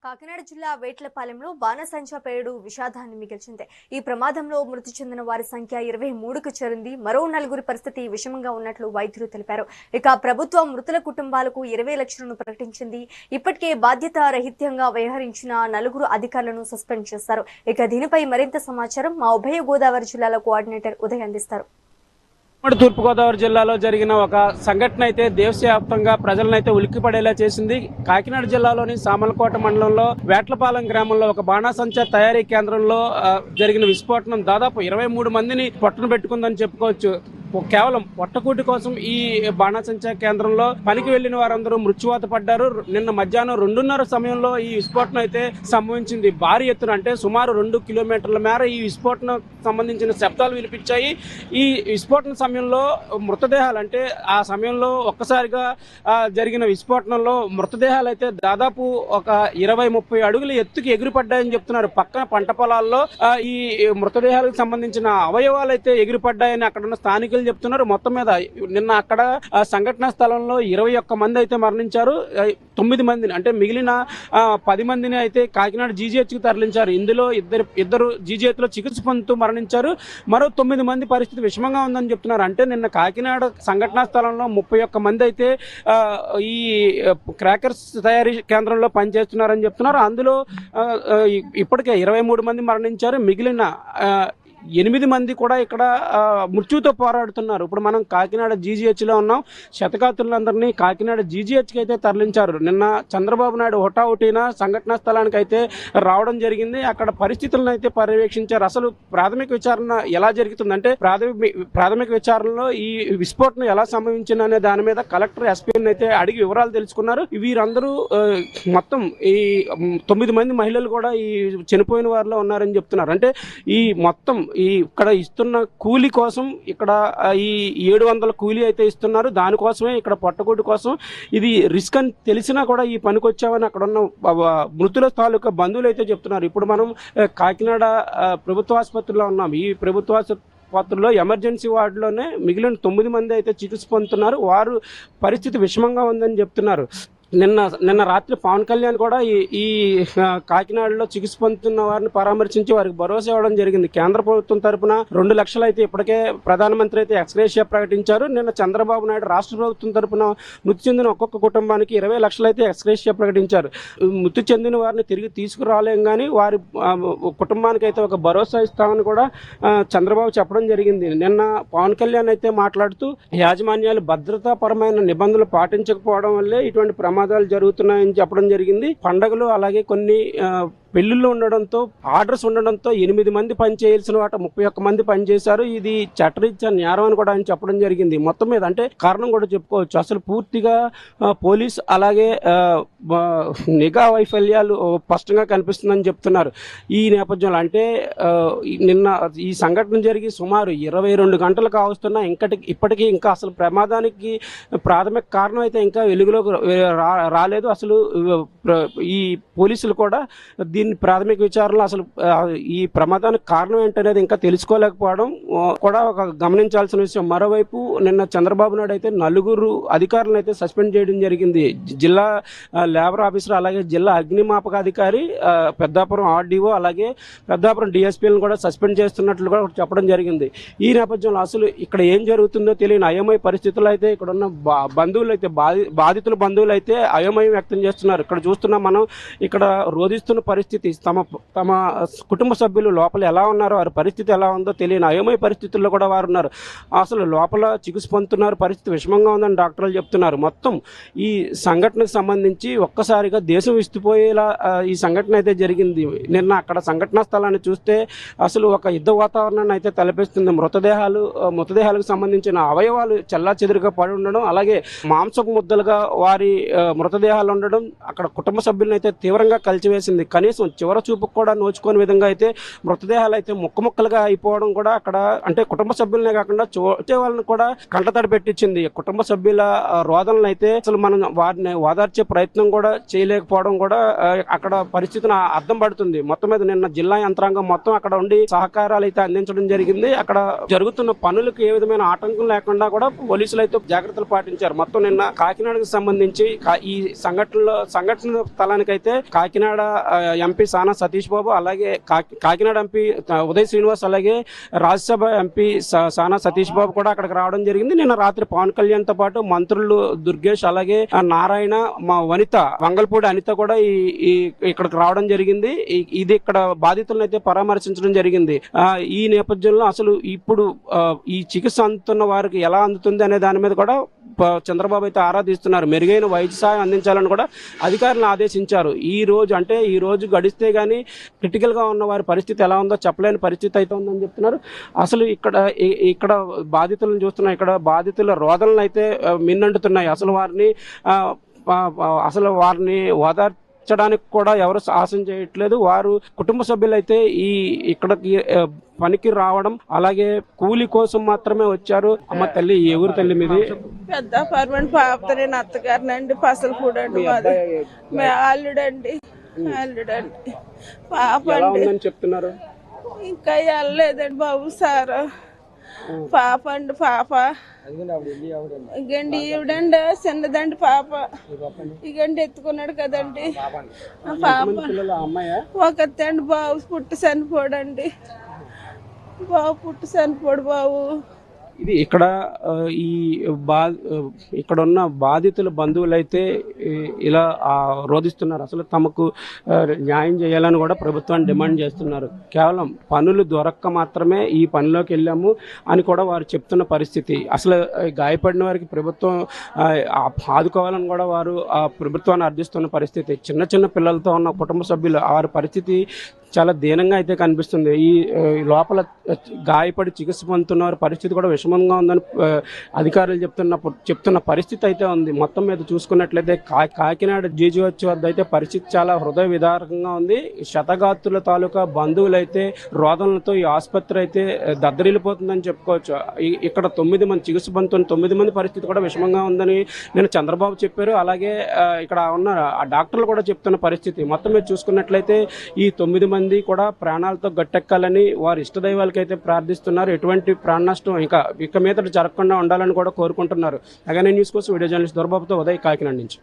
కాకినాడ జిల్లా వేట్లపాలెంలో బాణసంచా పేలుడు విషాదాన్ని మిగిల్చింది. ఈ ప్రమాదంలో మృతి చెందిన వారి సంఖ్య 23కు చేరింది. మరో 4 పరిస్థితి విషమంగా ఉన్నట్లు వైద్యులు తెలిపారు. ఇక ప్రభుత్వం మృతుల కుటుంబాలకు 20 లక్షలను ప్రకటించింది. ఇప్పటికే బాధ్యత రహిత్యంగా వ్యవహరించిన 4 అధికారులను సస్పెండ్ చేశారు. ఇక దీనిపై మరింత సమాచారం మా ఉభయ గోదావరి జిల్లాల కోఆర్డినేటర్ ఉదయ్ అందిస్తారు. తూర్పుగోదావరి జిల్లాలో జరిగిన ఒక సంఘటన అయితే దేశవ్యాప్తంగా ప్రజలనైతే ఉలిక్కిపడేలా చేసింది. కాకినాడ జిల్లాలోని సామలకోట మండలంలో వేట్లపాలెం గ్రామంలో ఒక బాణాసంచా తయారీ కేంద్రంలో జరిగిన విస్ఫోటనం దాదాపు 23 మందిని పొట్టన పెట్టుకుందని చెప్పుకోవచ్చు. కేవలం పొట్టకూటి కోసం ఈ బాణాసంచా కేంద్రంలో పనికి వెళ్లిన వారందరూ మృత్యువాత పడ్డారు. నిన్న మధ్యాహ్నం 2:30 సమయంలో ఈ విస్ఫోటనం అయితే సంభవించింది. భారీ ఎత్తున అంటే సుమారు 2 కిలోమీటర్ల మేర ఈ విస్ఫోటనం సంబంధించిన శబ్దాలు వినిపించాయి. ఈ విస్ఫోటన సమయంలో మృతదేహాలు అంటే ఆ సమయంలో ఒక్కసారిగా జరిగిన విస్ఫోటనంలో మృతదేహాలు అయితే దాదాపు ఒక 20-30 అడుగుల ఎత్తుకి ఎగిరిపడ్డాయని చెప్తున్నారు. పక్కన పంట పొలాల్లో ఈ మృతదేహాలకు సంబంధించిన అవయవాలు అయితే ఎగిరిపడ్డాయని అక్కడ ఉన్న స్థానికులు చెప్తున్నారు. మొత్తం మీద నిన్న అక్కడ సంఘటనా స్థలంలో 21 మంది అయితే మరణించారు. 9 మందిని అంటే మిగిలిన 10 మందిని అయితే కాకినాడ GGH కి తరలించారు. ఇందులో ఇద్దరు GGH లో చికిత్స పొందుతూ మరణించారు. మరో 9 మంది పరిస్థితి విషమంగా ఉందని చెప్తున్నారు. అంటే నిన్న కాకినాడ సంఘటనా స్థలంలో 31 మంది అయితే ఈ క్రాకర్స్ తయారీ కేంద్రంలో పనిచేస్తున్నారని చెప్తున్నారు. అందులో ఇప్పటికే 23 మంది మరణించారు. మిగిలిన 8 మంది కూడా ఇక్కడ మృత్యుతో పోరాడుతున్నారు. ఇప్పుడు మనం కాకినాడ GGHలో ఉన్నాం. శతకాతులందరినీ కాకినాడ GGHకి అయితే తరలించారు. నిన్న చంద్రబాబు నాయుడు హుటాహుటిన సంఘటనా స్థలానికి అయితే రావడం జరిగింది. అక్కడ పరిస్థితులను అయితే పర్యవేక్షించారు. అసలు ప్రాథమిక విచారణ ఎలా జరుగుతుందంటే ప్రాథమిక విచారణలో ఈ విస్ఫోటనం ఎలా సంభవించింది అనే దాని మీద కలెక్టర్ SPని అయితే అడిగి వివరాలు తెలుసుకున్నారు. వీరందరూ మొత్తం ఈ 9 మంది మహిళలు కూడా ఈ చనిపోయిన వారిలో ఉన్నారని చెప్తున్నారు. అంటే ఈ మొత్తం ఇక్కడ ఇస్తున్న కూలి కోసం ఇక్కడ ఈ 700 కూలీ అయితే ఇస్తున్నారు. దానికోసమే ఇక్కడ పొట్టకూటి కోసం ఇది రిస్క్ అని తెలిసినా కూడా ఈ పనికి వచ్చామని అక్కడ ఉన్న మృతుల తాలూకా బంధువులు అయితే చెప్తున్నారు. ఇప్పుడు మనం కాకినాడ ప్రభుత్వ ఆసుపత్రిలో ఉన్నాం. ఈ ప్రభుత్వ ఆసుపత్రిలో ఎమర్జెన్సీ వార్డులోనే మిగిలిన 9 మంది అయితే చికిత్స పొందుతున్నారు. వారు పరిస్థితి విషమంగా ఉందని చెప్తున్నారు. నిన్న రాత్రి పవన్ కళ్యాణ్ కూడా ఈ కాకినాడలో చికిత్స పొందుతున్న వారిని పరామర్శించి వారికి భరోసా ఇవ్వడం జరిగింది. కేంద్ర ప్రభుత్వం తరఫున 2 లక్షలు అయితే ఇప్పటికే ప్రధానమంత్రి అయితే ఎక్స్గ్రేషియా ప్రకటించారు. నిన్న చంద్రబాబు నాయుడు రాష్ట్ర ప్రభుత్వం తరఫున మృతి చెందిన ఒక్కొక్క కుటుంబానికి 20 లక్షలు అయితే ఎక్స్గ్రేషియా ప్రకటించారు. మృతి చెందిన వారిని తిరిగి తీసుకురాలేం కానీ వారి కుటుంబానికి అయితే ఒక భరోసా ఇస్తామని కూడా చంద్రబాబు చెప్పడం జరిగింది. నిన్న పవన్ కళ్యాణ్ అయితే మాట్లాడుతూ యాజమాన్యాలు భద్రతాపరమైన నిబంధనలు పాటించకపోవడం వల్లే ఇటువంటి ప్రమాదాలు జరుగుతున్నాయని చెప్పడం జరిగింది. పండుగలు అలాగే కొన్ని పెళ్లిళ్ళు ఉండడంతో ఆర్డర్స్ ఉండడంతో 8 మంది పనిచేయాల్సిన వాట 31 మంది పనిచేశారు. ఇది చట్టరీత్యా నేరం అని కూడా ఆయన చెప్పడం జరిగింది. మొత్తం మీద అంటే కారణం కూడా చెప్పుకోవచ్చు. అసలు పూర్తిగా పోలీస్ అలాగే నిఘా వైఫల్యాలు స్పష్టంగా కనిపిస్తుందని చెప్తున్నారు. ఈ నేపథ్యంలో అంటే నిన్న ఈ సంఘటన జరిగి సుమారు 22 గంటలు కావస్తున్నా ఇప్పటికీ ఇంకా అసలు ప్రమాదానికి ప్రాథమిక కారణం అయితే ఇంకా వెలుగులోకి రాలేదు. అసలు ఈ పోలీసులు కూడా దీని ప్రాథమిక విచారణలో అసలు ఈ ప్రమాదానికి కారణం ఏంటనేది ఇంకా తెలుసుకోలేకపోవడం కూడా ఒక గమనించాల్సిన విషయం. మరోవైపు నిన్న చంద్రబాబు నాయుడు అయితే 4 అధికారులను అయితే సస్పెండ్ చేయడం జరిగింది. జిల్లా లేబర్ ఆఫీసర్ అలాగే జిల్లా అగ్నిమాపక అధికారి, పెద్దాపురం RDO అలాగే పెద్దాపురం DSPలను కూడా సస్పెండ్ చేస్తున్నట్లు కూడా చెప్పడం జరిగింది. ఈ నేపథ్యంలో అసలు ఇక్కడ ఏం జరుగుతుందో తెలియని అయోమయ పరిస్థితుల్లో అయితే ఇక్కడ ఉన్న బంధువులు అయితే బాధితుల బంధువులు అయితే అయోమయం వ్యక్తం చేస్తున్నారు. ఇక్కడ చూస్తున్నాం మనం ఇక్కడ రోధిస్తున్న పరిస్థితి తమ కుటుంబ సభ్యులు లోపల ఎలా ఉన్నారో వారి పరిస్థితి ఎలా ఉందో తెలియని అయోమయ పరిస్థితుల్లో కూడా వారు ఉన్నారు. అసలు లోపల చికిత్స పొందుతున్నారు. పరిస్థితి విషమంగా ఉందని డాక్టర్లు చెప్తున్నారు. మొత్తం ఈ సంఘటనకు సంబంధించి ఒక్కసారిగా దేశం విస్తుపోయేలా ఈ సంఘటన అయితే జరిగింది. నిన్న అక్కడ సంఘటనా స్థలాన్ని చూస్తే అసలు ఒక యుద్ధ వాతావరణాన్ని అయితే తలపిస్తుంది. మృతదేహాలకు సంబంధించిన అవయవాలు చెల్లాచెదురుగా పడి ఉండడం అలాగే మాంసపు ముద్దలుగా వారి మృతదేహాలు ఉండడం అక్కడ కుటుంబ సభ్యులను అయితే తీవ్రంగా కలిచివేసింది. కనీసం కనీసం చివరి చూపుకు కూడా నోచుకోని విధంగా అయితే మృతదేహాలు అయితే ముక్కలుగా అయిపోవడం కూడా అక్కడ అంటే కుటుంబ సభ్యులనే కాకుండా చూసే వాళ్ళని కూడా కంటతడి పెట్టించింది. కుటుంబ సభ్యుల రోదనలు అయితే అసలు మనం వారిని ఓదార్చే ప్రయత్నం కూడా చేయలేకపోవడం కూడా అక్కడ పరిస్థితిని అర్థం పడుతుంది. మొత్తం మీద నిన్న జిల్లా యంత్రాంగం మొత్తం అక్కడ ఉండి సహకారాలు అయితే అందించడం జరిగింది. అక్కడ జరుగుతున్న పనులకు ఏ విధమైన ఆటంకం లేకుండా కూడా పోలీసులు అయితే జాగ్రత్తలు పాటించారు. మొత్తం నిన్న కాకినాడకు సంబంధించి ఈ సంఘటన స్థలానికైతే కాకినాడ ఎంపీ సానా సతీష్ బాబు, అలాగే కాకినాడ ఎంపీ ఉదయ్ శ్రీనివాస్, అలాగే రాజ్యసభ ఎంపీ సానా సతీష్ బాబు కూడా అక్కడికి రావడం జరిగింది. నిన్న రాత్రి పవన్ కళ్యాణ్ తో పాటు మంత్రులు దుర్గేష్, అలాగే నారాయణ, మా వనిత, వంగల్పూడి అనిత కూడా ఇక్కడికి రావడం జరిగింది. ఇది ఇక్కడ బాధితులను అయితే పరామర్శించడం జరిగింది. ఈ నేపథ్యంలో అసలు ఇప్పుడు ఈ చికిత్స అందుతున్న వారికి ఎలా అందుతుంది అనే దాని మీద కూడా చంద్రబాబు అయితే ఆరాధిస్తున్నారు. మెరుగైన వైద్య సహాయం అందించాలని కూడా అధికారులను ఆదేశించారు. ఈ రోజు గడిస్తే గానీ క్రిటికల్ గా ఉన్న వారి పరిస్థితి ఎలా ఉందో చెప్పలేని పరిస్థితి అయితే ఉందని చెప్తున్నారు. అసలు ఇక్కడ బాధితులను చూస్తున్నాం. ఇక్కడ బాధితుల రోదనలు అయితే మిన్నంటున్నాయి. అసలు వారిని ఓదార్చడానికి కూడా ఎవరు సాహసం చేయట్లేదు. వారు కుటుంబ సభ్యులైతే ఇక్కడికి పనికి రావడం, అలాగే కూలి కోసం మాత్రమే వచ్చారు. అమ్మ తల్లి, ఏ ఊరు తల్లి మీది? పెద్ద పర్మనెంట్ పాప, నేను అత్తగారినండి. పసలు ఫుడ్ అండి మాది. అల్లుడండి పాప అండి. చెప్తున్నారు ఇంకా వెళ్ళలేదండి బాబు సార్. పాప అండి, పాప ఇగండి ఈవిడండి చిన్నదండి పాప. ఇగండి ఎత్తుకున్నాడు కదండి పాప. ఒకతండి బాబు పుట్టి చనిపోడండి. బాబు పుట్టి చనిపోడు బాబు. ఇది ఇక్కడ ఉన్న బాధితుల బంధువులైతే ఇలా రోధిస్తున్నారు. అసలు తమకు న్యాయం చేయాలని కూడా ప్రభుత్వాన్ని డిమాండ్ చేస్తున్నారు. కేవలం పనులు దొరక్క మాత్రమే ఈ పనిలోకి వెళ్ళాము అని కూడా వారు చెప్తున్న పరిస్థితి. అసలు గాయపడిన వారికి ప్రభుత్వం ఆదుకోవాలని కూడా వారు ఆ ప్రభుత్వాన్ని అర్థిస్తున్న పరిస్థితి. చిన్న చిన్న పిల్లలతో ఉన్న కుటుంబ సభ్యులు వారి పరిస్థితి చాలా దీనంగా అయితే కనిపిస్తుంది. ఈ లోపల గాయపడి చికిత్స పొందుతున్న వారి పరిస్థితి కూడా విషమంగా ఉందని అధికారులు చెప్తున్న పరిస్థితి అయితే ఉంది. మొత్తం మీద చూసుకున్నట్లయితే కాకినాడ జీజీహెచ్ వద్ద అయితే పరిస్థితి చాలా హృదయ విదారకంగా ఉంది. శతగాత్రుల తాలూకా బంధువులైతే రోదనలతో ఈ ఆసుపత్రి అయితే దద్దరిల్లిపోతుందని చెప్పుకోవచ్చు. ఇక్కడ 9 మంది చికిత్స పొందుతున్న 9 మంది పరిస్థితి కూడా విషమంగా ఉందని నేను చంద్రబాబు చెప్పారు. అలాగే ఇక్కడ ఉన్న ఆ డాక్టర్లు కూడా చెప్తున్న పరిస్థితి. మొత్తం మీద చూసుకున్నట్లయితే ఈ 9 మంది కూడా ప్రాణాలతో గట్టెక్కాలని వారి ఇష్టదైవాలకి అయితే ప్రార్థిస్తున్నారు. ఎటువంటి ప్రాణ నష్టం ఇక మీద జరగకుండా ఉండాలని కూడా కోరుకుంటున్నారు. అగైన్ న్యూస్ కోసం వీడియో జర్నలిస్ట్ దొరబాబుతో ఉదయ్, కాకినాడ నుంచి.